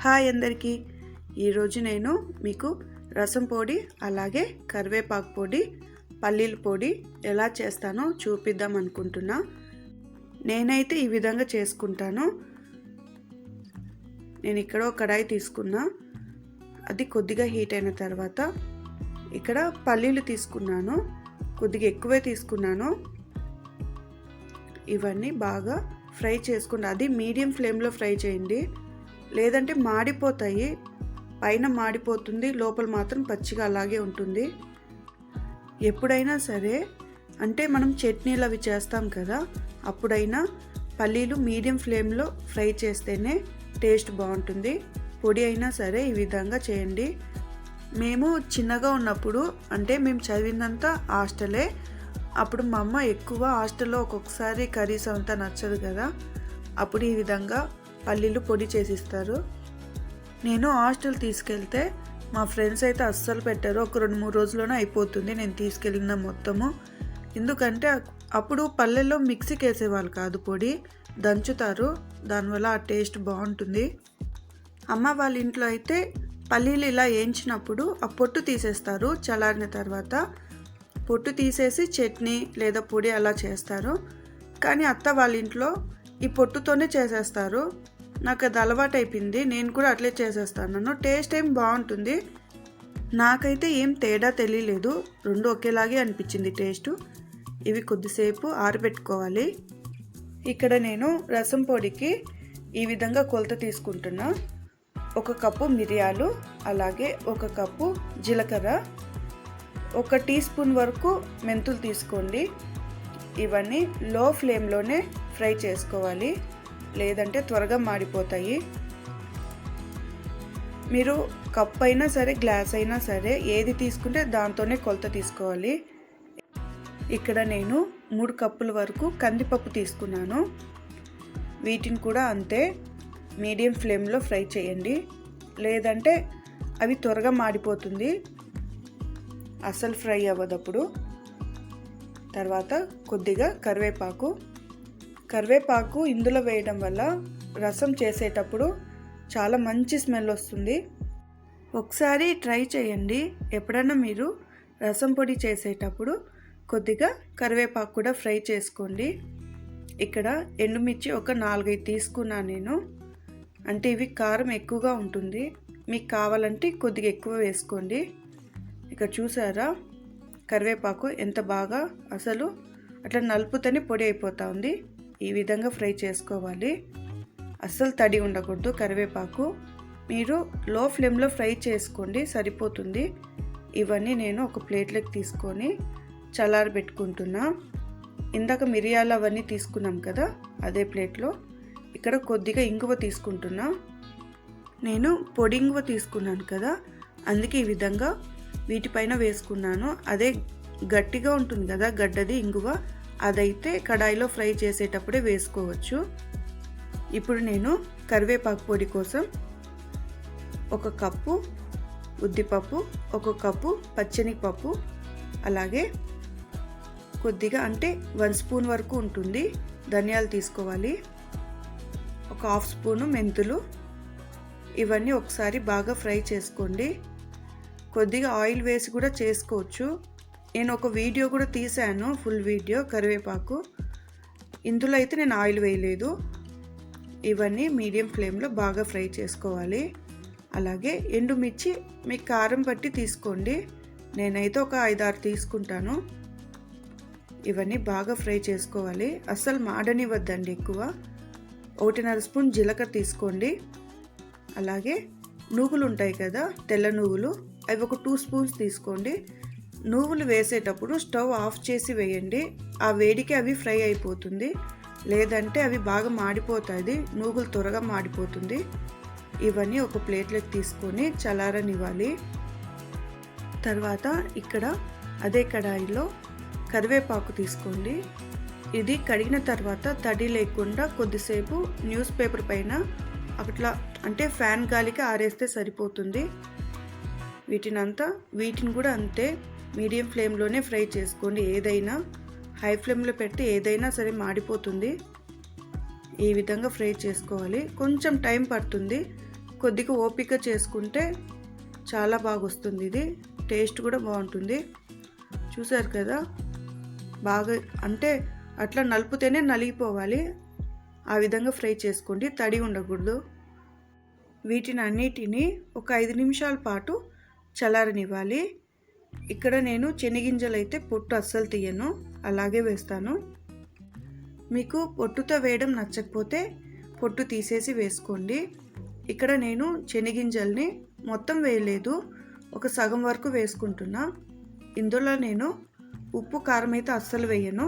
Hi అందరికీ. ఈరోజు నేను మీకు రసం పొడి అలాగే కరివేపాకు పొడి పల్లీల పొడి ఎలా చేస్తానో చూపిద్దాం అనుకుంటున్నా. నేనైతే ఈ విధంగా చేసుకుంటాను. నేను ఇక్కడ ఒక కడాయి తీసుకున్నా. అది కొద్దిగా హీట్ అయిన తర్వాత ఇక్కడ పల్లీలు తీసుకున్నాను. కొద్దిగా ఎక్కువే తీసుకున్నాను. ఇవన్నీ బాగా ఫ్రై చేసుకున్నా. అది మీడియం ఫ్లేమ్లో ఫ్రై చేయండి, లేదంటే మాడిపోతాయి. పైన మాడిపోతుంది, లోపల మాత్రం పచ్చిగా అలాగే ఉంటుంది. ఎప్పుడైనా సరే అంటే మనం చట్నీలు అవి చేస్తాం కదా, అప్పుడైనా పల్లీలు మీడియం ఫ్లేమ్లో ఫ్రై చేస్తేనే టేస్ట్ బాగుంటుంది. పొడి అయినా సరే ఈ విధంగా చేయండి. మేము చిన్నగా ఉన్నప్పుడు అంటే మేము చదివిందంతా హాస్టలే. అప్పుడు మా అమ్మ ఎక్కువ హాస్టల్లో ఒక్కొక్కసారి కర్రీస్ అంతా నచ్చదు కదా, అప్పుడు ఈ విధంగా పల్లీలు పొడి చేసిస్తారు. నేను హాస్టల్ తీసుకెళ్తే మా ఫ్రెండ్స్ అయితే అస్సలు పెట్టారు. ఒక 2-3 రోజుల్లోనే అయిపోతుంది నేను తీసుకెళ్ళిన మొత్తము. ఎందుకంటే అప్పుడు పల్లెల్లో మిక్సీకి వేసేవాళ్ళు కాదు, పొడి దంచుతారు. దానివల్ల ఆ టేస్ట్ బాగుంటుంది. అమ్మ వాళ్ళ ఇంట్లో అయితే పల్లీలు ఇలా వేయించినప్పుడు ఆ పొట్టు తీసేస్తారు. చల్లారిన తర్వాత పొట్టు తీసేసి చట్నీ లేదా పొడి అలా చేస్తారు. కానీ అత్త వాళ్ళ ఇంట్లో ఈ పొట్టుతోనే చేసేస్తారు. నాకు అది అలవాటు అయిపోయింది. నేను కూడా అట్లే చేసేస్తాను. టేస్ట్ ఏం బాగుంటుంది. నాకైతే ఏం తేడా తెలియలేదు, రెండు ఒకేలాగే అనిపించింది టేస్ట్. ఇవి కొద్దిసేపు ఆరబెట్టుకోవాలి. ఇక్కడ నేను రసం పొడికి ఈ విధంగా కొలత తీసుకుంటున్నా. 1 కప్పు మిరియాలు, అలాగే 1 కప్పు జీలకర్ర, 1 టీ స్పూన్ వరకు మెంతులు తీసుకోండి. ఇవన్నీ లో ఫ్లేమ్లోనే ఫ్రై చేసుకోవాలి, లేదంటే త్వరగా మాడిపోతాయి. మీరు కప్ అయినా సరే గ్లాస్ అయినా సరే ఏది తీసుకుంటే దాంతోనే కొలత తీసుకోవాలి. ఇక్కడ నేను 3 కప్పుల వరకు కందిపప్పు తీసుకున్నాను. వీటిని కూడా అంతే మీడియం ఫ్లేమ్లో ఫ్రై చేయండి, లేదంటే అవి త్వరగా మాడిపోతుంది, అసలు ఫ్రై అవ్వదప్పుడు. తర్వాత కొద్దిగా కరివేపాకు ఇందులో వేయడం వల్ల రసం చేసేటప్పుడు చాలా మంచి స్మెల్ వస్తుంది. ఒకసారి ట్రై చేయండి. ఎప్పుడైనా మీరు రసం పొడి చేసేటప్పుడు కొద్దిగా కరివేపాకు కూడా ఫ్రై చేసుకోండి. ఇక్కడ ఎండుమిర్చి ఒక 4-5 తీసుకున్నాను నేను. అంటే ఇవి కారం ఎక్కువగా ఉంటుంది, మీకు కావాలంటే కొద్దిగా ఎక్కువ వేసుకోండి. ఇక్కడ చూసారా కరివేపాకు ఎంత బాగా అసలు అట్లా నలుపుతోనే పొడి అయిపోతూ ఉంది. ఈ విధంగా ఫ్రై చేసుకోవాలి, అస్సలు తడి ఉండకూడదు. కరివేపాకు మీరు లో ఫ్లేమ్లో ఫ్రై చేసుకోండి, సరిపోతుంది. ఇవన్నీ నేను ఒక ప్లేట్లోకి తీసుకొని చల్లారబెట్టుకుంటున్నా. ఇందాక మిరియాలు అవన్నీ తీసుకున్నాం కదా, అదే ప్లేట్లో ఇక్కడ కొద్దిగా ఇంగువ తీసుకుంటున్నా. నేను పొడి ఇంగువ తీసుకున్నాను కదా, అందుకే ఈ విధంగా వీటిపైన వేసుకున్నాను. అదే గట్టిగా ఉంటుంది కదా గడ్డది ఇంగువ, అదైతే కడాయిలో ఫ్రై చేసేటప్పుడే వేసుకోవచ్చు. ఇప్పుడు నేను కరివేపాకు పొడి కోసం 1 కప్పు ఉద్దిపప్పు, 1 కప్పు పచ్చెనగపప్పు, అలాగే కొద్దిగా అంటే 1 స్పూన్ వరకు ఉంటుంది ధనియాలు తీసుకోవాలి, 1/2 స్పూను మెంతులు. ఇవన్నీ ఒకసారి బాగా ఫ్రై చేసుకోండి. కొద్దిగా ఆయిల్ వేసి కూడా చేసుకోవచ్చు. నేను ఒక వీడియో కూడా తీసాను, ఫుల్ వీడియో కరివేపాకు. ఇందులో అయితే నేను ఆయిల్ వేయలేదు. ఇవన్నీ మీడియం ఫ్లేమ్లో బాగా ఫ్రై చేసుకోవాలి. అలాగే ఎండుమిర్చి మీకు కారం బట్టి తీసుకోండి. నేనైతే ఒక 5-6 తీసుకుంటాను. ఇవన్నీ బాగా ఫ్రై చేసుకోవాలి, అస్సలు మాడనివ్వద్దండి ఎక్కువ. 1.5 స్పూన్ జీలకర్ర తీసుకోండి. అలాగే నువ్వులు ఉంటాయి కదా, తెల్ల నువ్వులు, అవి ఒక 2 స్పూన్స్ తీసుకోండి. నువ్వులు వేసేటప్పుడు స్టవ్ ఆఫ్ చేసి వేయండి, ఆ వేడికి అవి ఫ్రై అయిపోతుంది, లేదంటే అవి బాగా మాడిపోతాయి, నువ్వులు త్వరగా మాడిపోతుంది. ఇవన్నీ ఒక ప్లేట్లోకి తీసుకొని చల్లారనివ్వాలి. తర్వాత ఇక్కడ అదే కడాయిలో కరివేపాకు తీసుకోండి. ఇది కడిగిన తర్వాత తడి లేకుండా కొద్దిసేపు న్యూస్ పేపర్ పైన అట్లా అంటే ఫ్యాన్ గాలికి ఆరేస్తే సరిపోతుంది. వీటిని కూడా అంతే మీడియం ఫ్లేమ్లోనే ఫ్రై చేసుకోండి. ఏదైనా హై ఫ్లేమ్లో పెడితే ఏదైనా సరే మాడిపోతుంది. ఈ విధంగా ఫ్రై చేసుకోవాలి. కొంచెం టైం పడుతుంది, కొద్దిగా ఓపిక చేసుకుంటే చాలా బాగా వస్తుంది. ఇది టేస్ట్ కూడా బాగుంటుంది. చూసారు కదా, బాగా అంటే అట్లా నలిపితేనే నలిగిపోవాలి, ఆ విధంగా ఫ్రై చేసుకోండి, తడి ఉండకూడదు. వీటిని అన్నిటినీ ఒక 5 నిమిషాల పాటు చల్లారనివ్వాలి. ఇక్కడ నేను శనగింజలు అయితే పొట్టు అస్సలు తీయను, అలాగే వేస్తాను. మీకు పొట్టుతో వేయడం నచ్చకపోతే పొట్టు తీసేసి వేసుకోండి. ఇక్కడ నేను శనగింజల్ని మొత్తం వేయలేదు, ఒక సగం వరకు వేసుకుంటున్నా. ఇందులో నేను ఉప్పు కారం అయితే అస్సలు వేయను.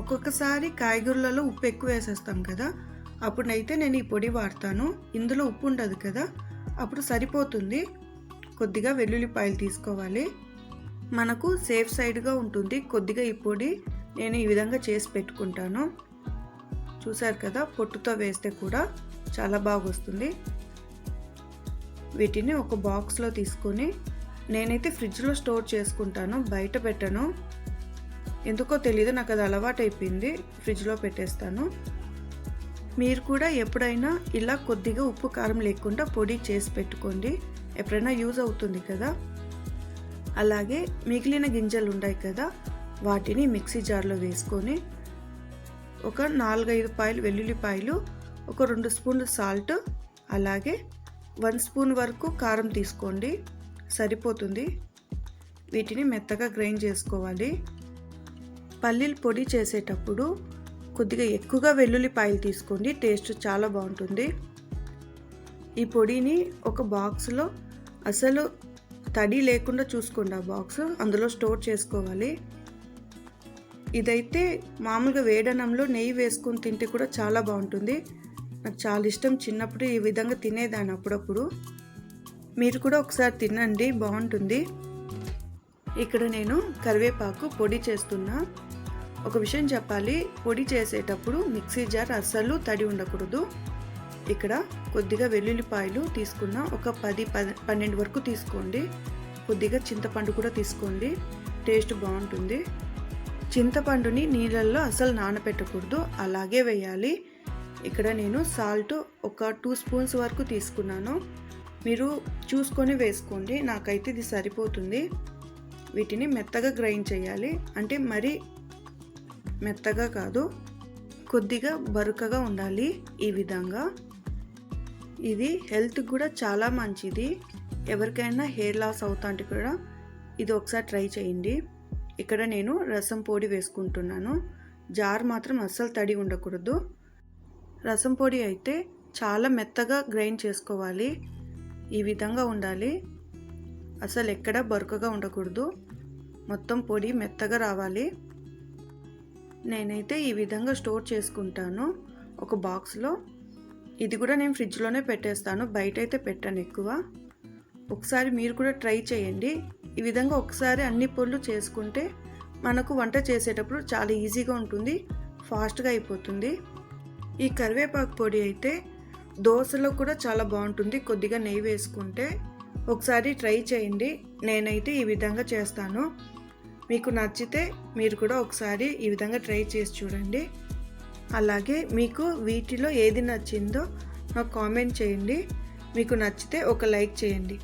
ఒక్కొక్కసారి కాయగూరలలో ఉప్పు ఎక్కువ వేసేస్తాం కదా, అప్పుడైతే నేను ఈ పొడి వాడతాను. ఇందులో ఉప్పు ఉండదు కదా, అప్పుడు సరిపోతుంది. కొద్దిగా వెల్లుల్లిపాయలు తీసుకోవాలి, మనకు సేఫ్ సైడ్గా ఉంటుంది. కొద్దిగా ఈ పొడి నేను ఈ విధంగా చేసి పెట్టుకుంటాను. చూసారు కదా, పొట్టుతో వేస్తే కూడా చాలా బాగా వస్తుంది. వీటిని ఒక బాక్స్లో తీసుకొని నేనైతే ఫ్రిడ్జ్లో స్టోర్ చేసుకుంటాను, బయట పెట్టను. ఎందుకో తెలీదు, నాకు అది అలవాటు అయిపోయింది, ఫ్రిడ్జ్లో పెట్టేస్తాను. మీరు కూడా ఎప్పుడైనా ఇలా కొద్దిగా ఉప్పు కారం లేకుండా పొడి చేసి పెట్టుకోండి, ఎప్పుడైనా యూజ్ అవుతుంది కదా. అలాగే మిగిలిన గింజలు ఉన్నాయి కదా, వాటిని మిక్సీ జార్లో వేసుకొని ఒక 4-5 పాయలు వెల్లుల్లిపాయలు, ఒక 2 స్పూన్లు సాల్ట్, అలాగే 1 స్పూన్ వరకు కారం తీసుకోండి, సరిపోతుంది. వీటిని మెత్తగా గ్రైండ్ చేసుకోవాలి. పల్లీల పొడి చేసేటప్పుడు కొద్దిగా ఎక్కువగా వెల్లుల్లిపాయలు తీసుకోండి, టేస్ట్ చాలా బాగుంటుంది. ఈ పొడిని ఒక బాక్స్లో అసలు తడి లేకుండా చూసుకోండి, ఆ బాక్స్ అందులో స్టోర్ చేసుకోవాలి. ఇదైతే మామూలుగా వేడనంలో నెయ్యి వేసుకొని తింటే కూడా చాలా బాగుంటుంది. నాకు చాలా ఇష్టం, చిన్నప్పుడు ఈ విధంగా తినేదాన్ని అప్పుడప్పుడు. మీరు కూడా ఒకసారి తినండి, బాగుంటుంది. ఇక్కడ నేను కరివేపాకు పొడి చేస్తున్నా. ఒక విషయం చెప్పాలి, పొడి చేసేటప్పుడు మిక్సీ జార్ అస్సలు తడి ఉండకూడదు. ఇక్కడ కొద్దిగా వెల్లుల్లిపాయలు తీసుకున్న, ఒక 10-12 వరకు తీసుకోండి. కొద్దిగా చింతపండు కూడా తీసుకోండి, టేస్ట్ బాగుంటుంది. చింతపండుని నీళ్ళల్లో అసలు నానబెట్టకూడదు, అలాగే వేయాలి. ఇక్కడ నేను సాల్ట్ ఒక 2 స్పూన్స్ వరకు తీసుకున్నాను, మీరు చూసుకొని వేసుకోండి, నాకైతే ఇది సరిపోతుంది. వీటిని మెత్తగా గ్రైండ్ చేయాలి, అంటే మరి మెత్తగా కాదు, కొద్దిగా బరుకగా ఉండాలి. ఈ విధంగా ఇది హెల్త్ కూడా చాలా మంచిది. ఎవరికైనా హెయిర్ లాస్ అవుతాంటే కూడా ఇది ఒకసారి ట్రై చేయండి. ఇక్కడ నేను రసం పొడి వేసుకుంటున్నాను. జార్ మాత్రం అస్సలు తడి ఉండకూడదు. రసం పొడి అయితే చాలా మెత్తగా గ్రైండ్ చేసుకోవాలి, ఈ విధంగా ఉండాలి, అసలు ఎక్కడ బరుకగా ఉండకూడదు, మొత్తం పొడి మెత్తగా రావాలి. నేనైతే ఈ విధంగా స్టోర్ చేసుకుంటాను ఒక బాక్స్లో. ఇది కూడా నేను ఫ్రిడ్జ్లోనే పెట్టేస్తాను, బయట అయితే పెట్టాను ఎక్కువ. ఒకసారి మీరు కూడా ట్రై చేయండి. ఈ విధంగా ఒకసారి అన్ని పొడులు చేసుకుంటే మనకు వంట చేసేటప్పుడు చాలా ఈజీగా ఉంటుంది, ఫాస్ట్గా అయిపోతుంది. ఈ కరివేపాకు పొడి అయితే దోశలో కూడా చాలా బాగుంటుంది, కొద్దిగా నెయ్యి వేసుకుంటే. ఒకసారి ట్రై చేయండి, నేనైతే ఈ విధంగా చేస్తాను. మీకు నచ్చితే మీరు కూడా ఒకసారి ఈ విధంగా ట్రై చేసి చూడండి. అలాగే మీకు వీటిలో ఏది నచ్చిందో నాకు కామెంట్ చేయండి. మీకు నచ్చితే ఒక లైక్ చేయండి.